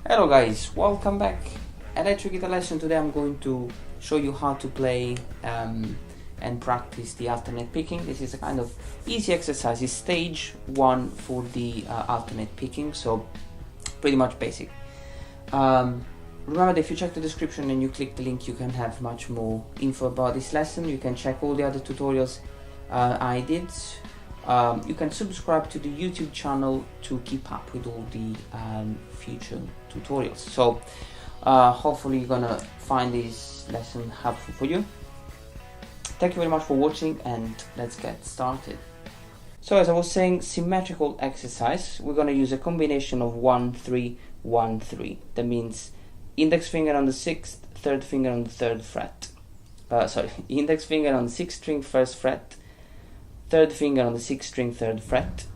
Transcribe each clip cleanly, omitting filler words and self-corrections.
Hello guys, welcome back. Electric guitar lesson. Today I'm going to show you how to play and practice the alternate picking. This is a kind of easy exercise. It's stage 1 for the alternate picking, so pretty much basic. Remember that if you check the description and you click the link, you can have much more info about this lesson. You can check all the other tutorials I did. You can subscribe to the YouTube channel to keep up with all the future tutorials. So hopefully you're gonna find this lesson helpful for you. Thank you very much for watching, and let's get started. So as I was saying, symmetrical exercise. We're gonna use a combination of 1, 3, 1, 3. That means index finger on the 6th, third finger on the 3rd fret. Index finger on the 6th string 1st fret, third finger on the 6th string 3rd fret,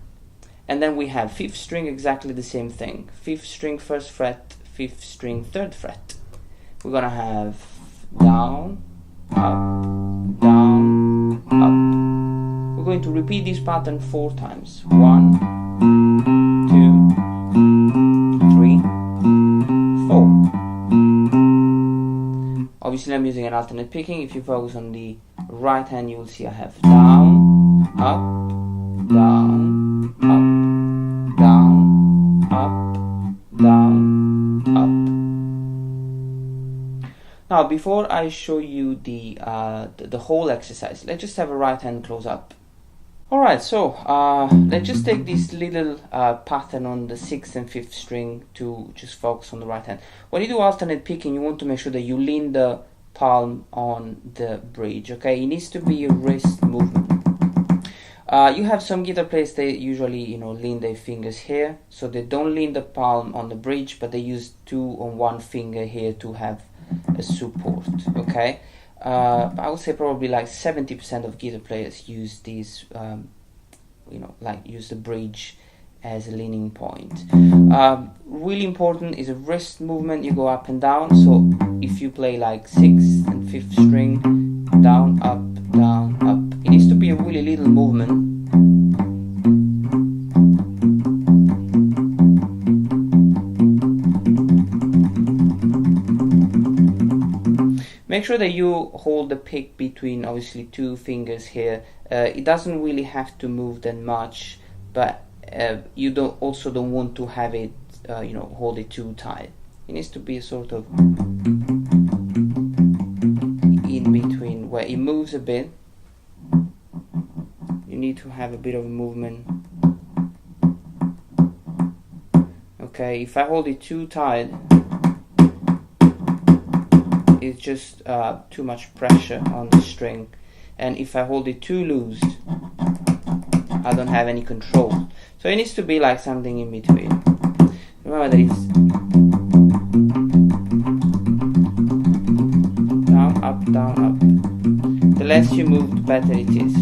and then we have 5th string, exactly the same thing. 5th string 1st fret, 5th string 3rd fret. We're gonna have down, up, down, up. We're going to repeat this pattern 4 times. 1, 2, 3, 4. Obviously I'm using an alternate picking. If you focus on the right hand, you will see I have down, up, down, up, down, up, down, up. Now before I show you the whole exercise, let's just have a right hand close up. Alright, so let's just take this little pattern on the 6th and 5th string to just focus on the right hand. When you do alternate picking, you want to make sure that you lean the palm on the bridge, okay? It needs to be a wrist movement. You have some guitar players, they usually lean their fingers here, so they don't lean the palm on the bridge, but they use 2 on 1 finger here to have a support, okay? I would say probably like 70% of guitar players use these, use the bridge as a leaning point. Really important is a wrist movement. You go up and down. So if you play like 6th and 5th string, down, up, it needs to be a really little movement. Make sure that you hold the pick between obviously 2 fingers here. It doesn't really have to move that much, but you don't want to have it hold it too tight. It needs to be a sort of in between where it moves a bit. You need to have a bit of a movement. Okay, if I hold it too tight, it's just too much pressure on the string, and if I hold it too loose, I don't have any control. So it needs to be like something in between. Remember that it's down, up, down, up. The less you move, the better it is.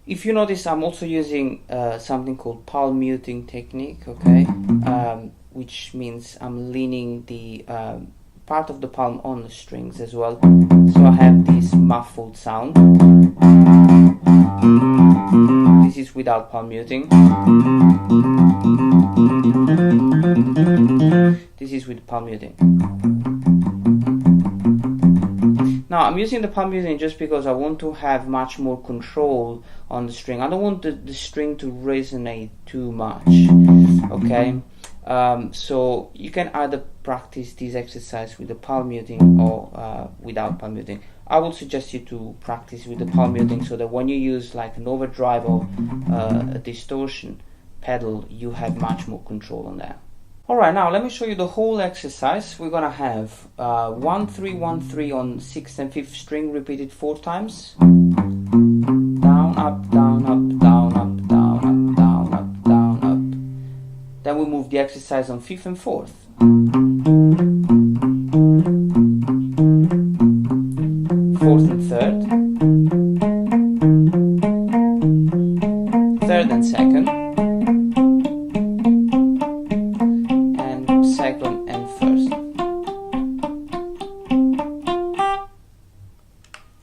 If you notice, I'm also using something called palm muting technique, okay? Which means I'm leaning the part of the palm on the strings as well. So I have this muffled sound. This is without palm muting. This is with palm muting. Now I'm using the palm muting just because I want to have much more control on the string. I don't want the string to resonate too much, okay? So you can either practice this exercise with the palm muting or without palm muting. I would suggest you to practice with the palm muting so that when you use like an overdrive or a distortion pedal, you have much more control on that. Alright, now let me show you the whole exercise. We're gonna have 1, 3, 1, 3 on 6th and 5th string repeated 4 times. Down, up, down, up, down, up, down, up, down, up, down, up. Then we move the exercise on 5th and 4th. 4th and 3rd.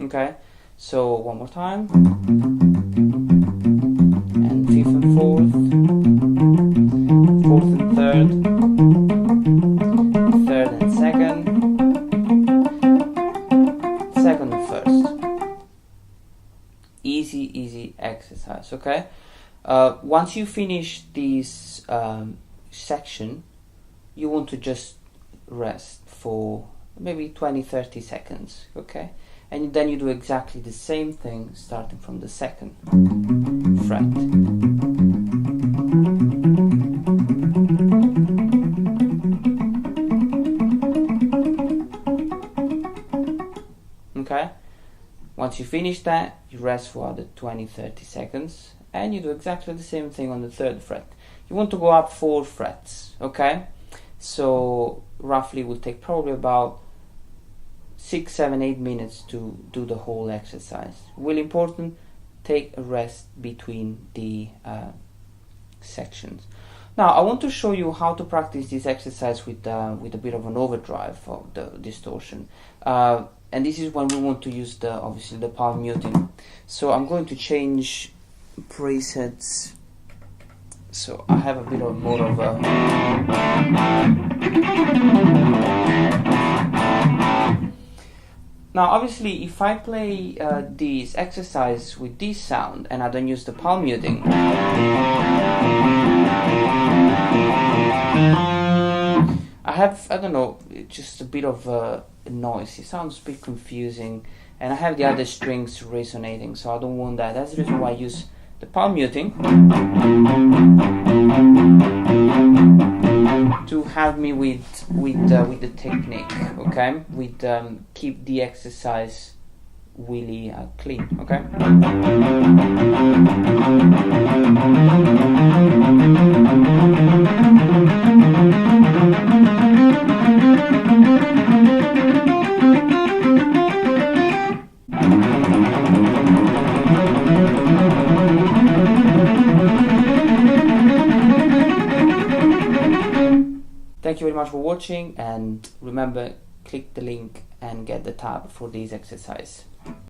Okay, so one more time, and fifth and fourth, fourth and third, third and second, second and first. Easy exercise. Okay, once you finish this section, you want to just rest for maybe 20-30 seconds. Okay, and then you do exactly the same thing starting from the second fret. Okay, once you finish that, you rest for other 20-30 seconds, and you do exactly the same thing on the third fret. You want to go up 4 frets. Okay, so roughly will take probably about 6, 7, 8 minutes to do the whole exercise. Really important, take a rest between the sections. Now I want to show you how to practice this exercise with a bit of an overdrive of the distortion, and this is when we want to use obviously the palm muting. So I'm going to change presets, so I have a bit of more of a Now obviously if I play this exercise with this sound and I don't use the palm muting, I have, I don't know, just a bit of noise. It sounds a bit confusing, and I have the other strings resonating, so I don't want that. That's the reason why I use the palm muting, to have me with the technique. Okay, with keep the exercise really clean. Okay. Thank you very much for watching, and remember, click the link and get the tab for this exercise.